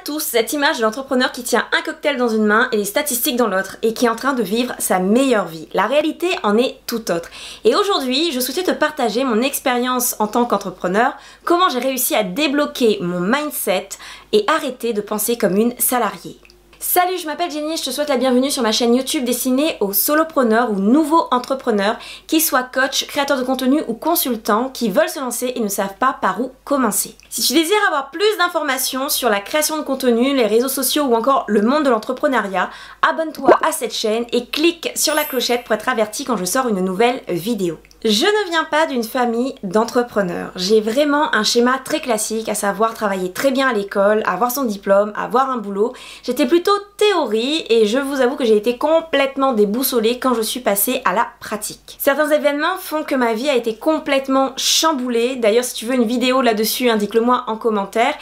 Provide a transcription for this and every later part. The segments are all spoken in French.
tous cette image de l'entrepreneur qui tient un cocktail dans une main et les statistiques dans l'autre et qui est en train de vivre sa meilleure vie. La réalité en est tout autre. Et aujourd'hui, je souhaitais te partager mon expérience en tant qu'entrepreneur, comment j'ai réussi à débloquer mon mindset et arrêter de penser comme une salariée. Salut, je m'appelle Jenny, je te souhaite la bienvenue sur ma chaîne YouTube destinée aux solopreneurs ou nouveaux entrepreneurs, qu'ils soient coach, créateurs de contenu ou consultants, qui veulent se lancer et ne savent pas par où commencer. Si tu désires avoir plus d'informations sur la création de contenu, les réseaux sociaux ou encore le monde de l'entrepreneuriat, abonne-toi à cette chaîne et clique sur la clochette pour être averti quand je sors une nouvelle vidéo. Je ne viens pas d'une famille d'entrepreneurs. J'ai vraiment un schéma très classique, à savoir travailler très bien à l'école, avoir son diplôme, avoir un boulot. J'étais plutôt théorie et je vous avoue que j'ai été complètement déboussolée quand je suis passée à la pratique. Certains événements font que ma vie a été complètement chamboulée. D'ailleurs, si tu veux une vidéo là-dessus, indique-le moi en commentaire.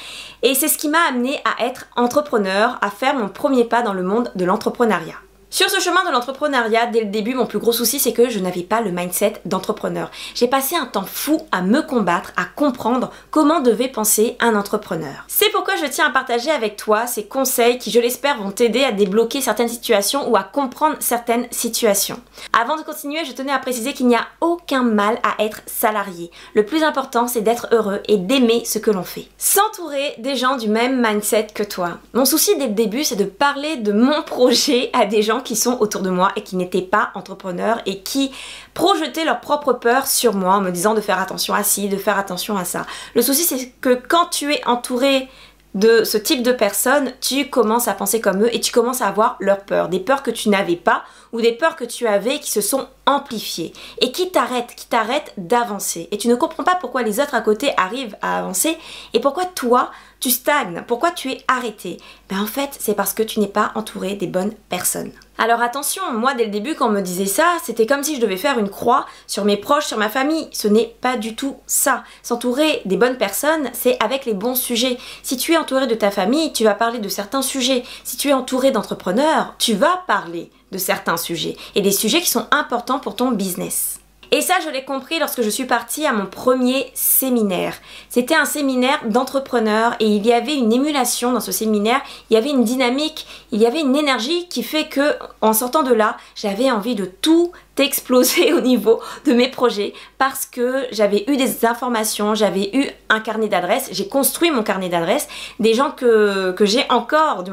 Et c'est ce qui m'a amenée à être entrepreneur, à faire mon premier pas dans le monde de l'entrepreneuriat. Sur ce chemin de l'entrepreneuriat, dès le début, mon plus gros souci, c'est que je n'avais pas le mindset d'entrepreneur. J'ai passé un temps fou à me combattre, à comprendre comment devait penser un entrepreneur. C'est pourquoi je tiens à partager avec toi ces conseils qui, je l'espère, vont t'aider à débloquer certaines situations ou à comprendre certaines situations. Avant de continuer, je tenais à préciser qu'il n'y a aucun mal à être salarié. Le plus important, c'est d'être heureux et d'aimer ce que l'on fait. S'entourer des gens du même mindset que toi. Mon souci dès le début, c'est de parler de mon projet à des gens qui sont autour de moi et qui n'étaient pas entrepreneurs et qui projetaient leur propre peur sur moi en me disant de faire attention à ci, de faire attention à ça. Le souci, c'est que quand tu es entouré de ce type de personnes, tu commences à penser comme eux et tu commences à avoir leurs peurs, des peurs que tu n'avais pas ou des peurs que tu avais qui se sont amplifiées et qui t'arrêtent d'avancer. Et tu ne comprends pas pourquoi les autres à côté arrivent à avancer et pourquoi toi, tu stagnes, pourquoi tu es arrêté. Ben en fait, c'est parce que tu n'es pas entouré des bonnes personnes. Alors attention, moi dès le début quand on me disait ça, c'était comme si je devais faire une croix sur mes proches, sur ma famille. Ce n'est pas du tout ça. S'entourer des bonnes personnes, c'est avec les bons sujets. Si tu es entouré de ta famille, tu vas parler de certains sujets. Si tu es entouré d'entrepreneurs, tu vas parler de certains sujets. Et des sujets qui sont importants pour ton business. Et ça, je l'ai compris lorsque je suis partie à mon premier séminaire. C'était un séminaire d'entrepreneurs et il y avait une émulation dans ce séminaire, il y avait une dynamique, il y avait une énergie qui fait que, en sortant de là, j'avais envie de tout exploser au niveau de mes projets parce que j'avais eu des informations, j'avais eu un carnet d'adresses, j'ai construit mon carnet d'adresses, des gens que j'ai encore,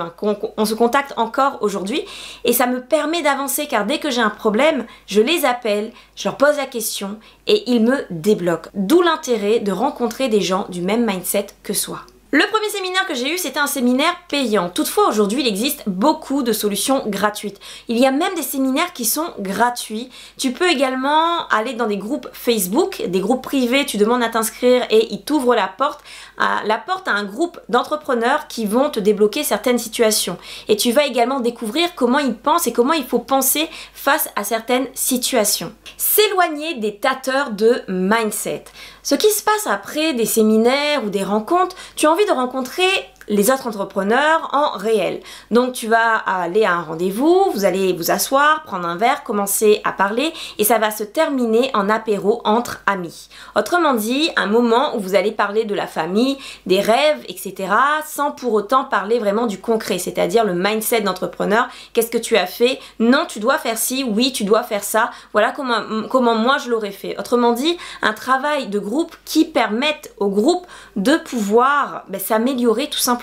on se contacte encore aujourd'hui et ça me permet d'avancer car dès que j'ai un problème, je les appelle, je leur pose la question et ils me débloquent. D'où l'intérêt de rencontrer des gens du même mindset que soi. Le premier séminaire que j'ai eu, c'était un séminaire payant. Toutefois, aujourd'hui, il existe beaucoup de solutions gratuites. Il y a même des séminaires qui sont gratuits. Tu peux également aller dans des groupes Facebook, des groupes privés, tu demandes à t'inscrire et ils t'ouvrent la porte à un groupe d'entrepreneurs qui vont te débloquer certaines situations. Et tu vas également découvrir comment ils pensent et comment il faut penser face à certaines situations. S'éloigner des tâteurs de mindset. Ce qui se passe après des séminaires ou des rencontres, tu as envie de rencontrer les autres entrepreneurs en réel. Donc tu vas aller à un rendez-vous, vous allez vous asseoir, prendre un verre, commencer à parler et ça va se terminer en apéro entre amis. Autrement dit, un moment où vous allez parler de la famille, des rêves, etc. sans pour autant parler vraiment du concret, c'est-à-dire le mindset d'entrepreneur. Qu'est-ce que tu as fait? Non, tu dois faire ci, oui, tu dois faire ça. Voilà comment moi je l'aurais fait. Autrement dit, un travail de groupe qui permette au groupe de pouvoir s'améliorer tout simplement.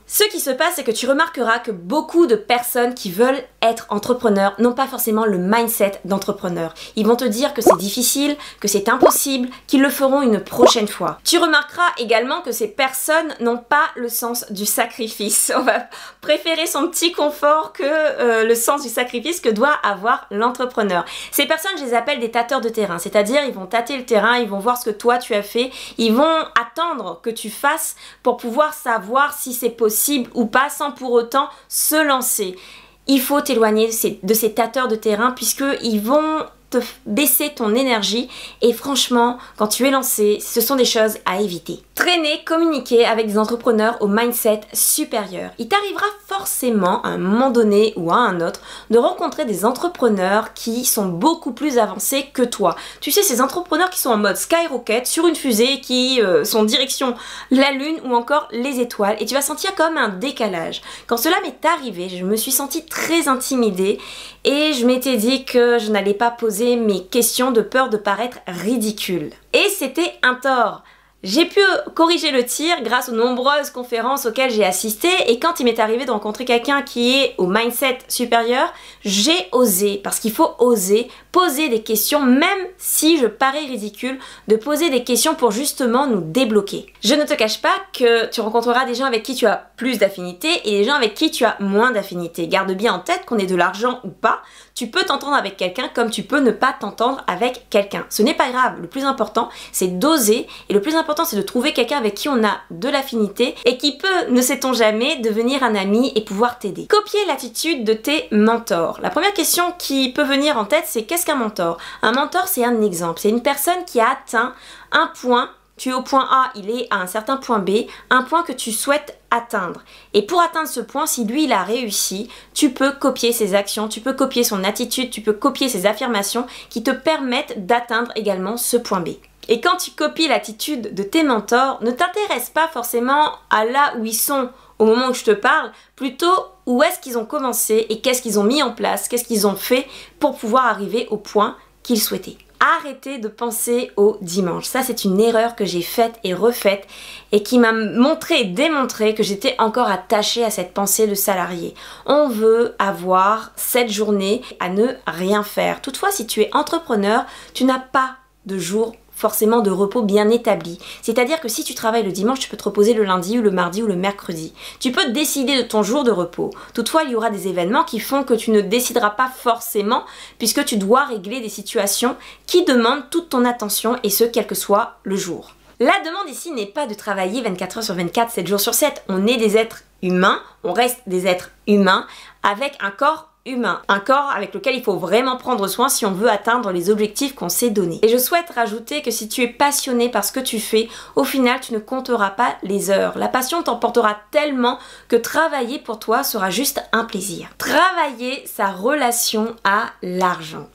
Ce qui se passe, c'est que tu remarqueras que beaucoup de personnes qui veulent être entrepreneurs n'ont pas forcément le mindset d'entrepreneur. Ils vont te dire que c'est difficile, que c'est impossible, qu'ils le feront une prochaine fois. Tu remarqueras également que ces personnes n'ont pas le sens du sacrifice. On va préférer son petit confort que le sens du sacrifice que doit avoir l'entrepreneur. Ces personnes, je les appelle des tâteurs de terrain, c'est-à-dire ils vont tâter le terrain, ils vont voir ce que toi tu as fait, ils vont attendre que tu fasses pour pouvoir savoir si c'est possible ou pas sans pour autant se lancer. Il faut t'éloigner de ces tâteurs de terrain puisqu'ils vont te baisser ton énergie et franchement, quand tu es lancé, ce sont des choses à éviter. Traîner, communiquer avec des entrepreneurs au mindset supérieur. Il t'arrivera forcément à un moment donné ou à un autre de rencontrer des entrepreneurs qui sont beaucoup plus avancés que toi. Tu sais, ces entrepreneurs qui sont en mode skyrocket sur une fusée, qui sont direction la lune ou encore les étoiles, et tu vas sentir comme un décalage. Quand cela m'est arrivé, je me suis sentie très intimidée et je m'étais dit que je n'allais pas poser mes questions de peur de paraître ridicule. Et c'était un tort. J'ai pu corriger le tir grâce aux nombreuses conférences auxquelles j'ai assisté, et quand il m'est arrivé de rencontrer quelqu'un qui est au mindset supérieur, j'ai osé, parce qu'il faut oser poser des questions, même si je parais ridicule, de poser des questions pour justement nous débloquer. Je ne te cache pas que tu rencontreras des gens avec qui tu as plus d'affinité et des gens avec qui tu as moins d'affinité. Garde bien en tête qu'on ait de l'argent ou pas, tu peux t'entendre avec quelqu'un comme tu peux ne pas t'entendre avec quelqu'un. Ce n'est pas grave, le plus important c'est d'oser, et le plus important c'est de trouver quelqu'un avec qui on a de l'affinité et qui peut, ne sait-on jamais, devenir un ami et pouvoir t'aider. Copier l'attitude de tes mentors. La première question qui peut venir en tête, c'est qu'est-ce qu'un mentor? Un mentor, c'est un exemple, c'est une personne qui a atteint un point. Tu es au point A, il est à un certain point B, un point que tu souhaites atteindre. Et pour atteindre ce point, si lui il a réussi, tu peux copier ses actions, tu peux copier son attitude, tu peux copier ses affirmations qui te permettent d'atteindre également ce point B. Et quand tu copies l'attitude de tes mentors, ne t'intéresse pas forcément à là où ils sont au moment où je te parle, plutôt où est-ce qu'ils ont commencé et qu'est-ce qu'ils ont mis en place, qu'est-ce qu'ils ont fait pour pouvoir arriver au point qu'ils souhaitaient. Arrêtez de penser au dimanche. Ça, c'est une erreur que j'ai faite et refaite et qui m'a montré et démontré que j'étais encore attachée à cette pensée de salarié. On veut avoir cette journée à ne rien faire. Toutefois, si tu es entrepreneur, tu n'as pas de jour forcément de repos bien établi. C'est-à-dire que si tu travailles le dimanche, tu peux te reposer le lundi ou le mardi ou le mercredi. Tu peux décider de ton jour de repos. Toutefois, il y aura des événements qui font que tu ne décideras pas forcément, puisque tu dois régler des situations qui demandent toute ton attention, et ce, quel que soit le jour. La demande ici n'est pas de travailler 24 heures sur 24, 7 jours sur 7. On est des êtres humains, on reste des êtres humains avec un corps humain, un corps avec lequel il faut vraiment prendre soin si on veut atteindre les objectifs qu'on s'est donnés. Et je souhaite rajouter que si tu es passionné par ce que tu fais, au final tu ne compteras pas les heures. La passion t'emportera tellement que travailler pour toi sera juste un plaisir. Travailler sa relation à l'argent.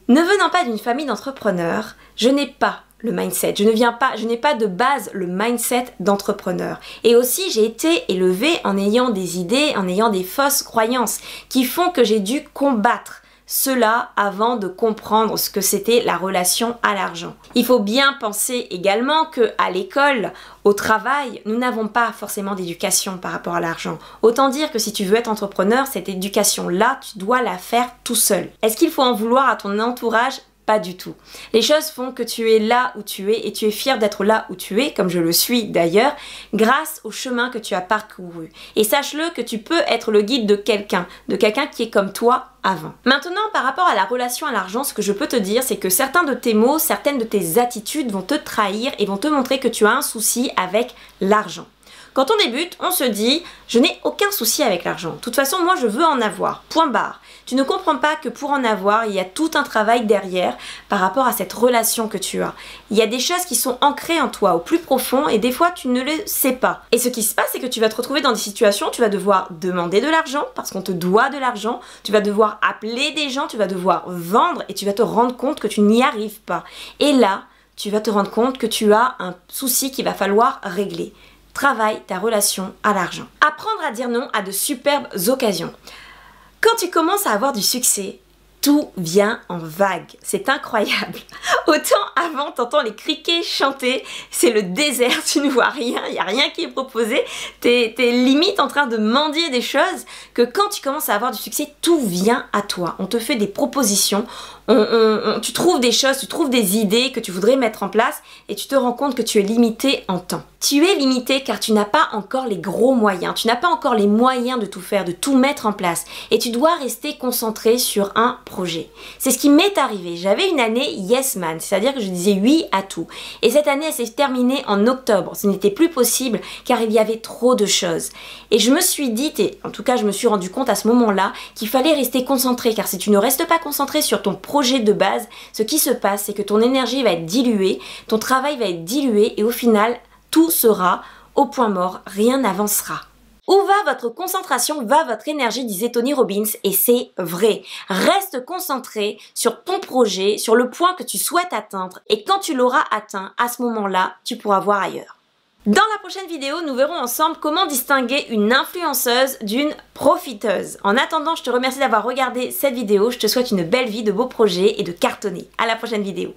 Ne venant pas d'une famille d'entrepreneurs, je n'ai pas le mindset, je n'ai pas de base le mindset d'entrepreneur. Et aussi, j'ai été élevée en ayant des idées, en ayant des fausses croyances qui font que j'ai dû combattre cela avant de comprendre ce que c'était la relation à l'argent. Il faut bien penser également qu'à l'école, au travail, nous n'avons pas forcément d'éducation par rapport à l'argent. Autant dire que si tu veux être entrepreneur, cette éducation-là, tu dois la faire tout seul. Est-ce qu'il faut en vouloir à ton entourage ? Pas du tout. Les choses font que tu es là où tu es et tu es fier d'être là où tu es, comme je le suis d'ailleurs, grâce au chemin que tu as parcouru. Et sache-le que tu peux être le guide de quelqu'un qui est comme toi avant. Maintenant, par rapport à la relation à l'argent, ce que je peux te dire, c'est que certains de tes mots, certaines de tes attitudes vont te trahir et vont te montrer que tu as un souci avec l'argent. Quand on débute, on se dit « je n'ai aucun souci avec l'argent. De toute façon, moi, je veux en avoir. Point barre. » Tu ne comprends pas que pour en avoir, il y a tout un travail derrière par rapport à cette relation que tu as. Il y a des choses qui sont ancrées en toi, au plus profond, et des fois, tu ne le sais pas. Et ce qui se passe, c'est que tu vas te retrouver dans des situations où tu vas devoir demander de l'argent, parce qu'on te doit de l'argent, tu vas devoir appeler des gens, tu vas devoir vendre, et tu vas te rendre compte que tu n'y arrives pas. Et là, tu vas te rendre compte que tu as un souci qu'il va falloir régler. Travaille ta relation à l'argent. Apprendre à dire non à de superbes occasions. Quand tu commences à avoir du succès, tout vient en vague. C'est incroyable. Autant avant, t'entends les criquets chanter, c'est le désert, tu ne vois rien, il n'y a rien qui est proposé. T'es limite en train de mendier des choses, que quand tu commences à avoir du succès, tout vient à toi. On te fait des propositions, tu trouves des choses, tu trouves des idées que tu voudrais mettre en place et tu te rends compte que tu es limité en temps. Tu es limité car tu n'as pas encore les gros moyens, tu n'as pas encore les moyens de tout faire, de tout mettre en place et tu dois rester concentré sur un projet. C'est ce qui m'est arrivé. J'avais une année yes man, c'est-à-dire que je disais oui à tout. Et cette année, elle s'est terminée en octobre. Ce n'était plus possible car il y avait trop de choses. Et je me suis dit, et en tout cas je me suis rendu compte à ce moment-là, qu'il fallait rester concentré car si tu ne restes pas concentré sur ton projet de base, ce qui se passe, c'est que ton énergie va être diluée, ton travail va être dilué et au final, tout sera au point mort, rien n'avancera. Où va votre concentration, va votre énergie, disait Tony Robbins, et c'est vrai. Reste concentré sur ton projet, sur le point que tu souhaites atteindre, et quand tu l'auras atteint, à ce moment-là, tu pourras voir ailleurs. Dans la prochaine vidéo, nous verrons ensemble comment distinguer une influenceuse d'une profiteuse. En attendant, je te remercie d'avoir regardé cette vidéo, je te souhaite une belle vie, de beaux projets et de cartonner. À la prochaine vidéo.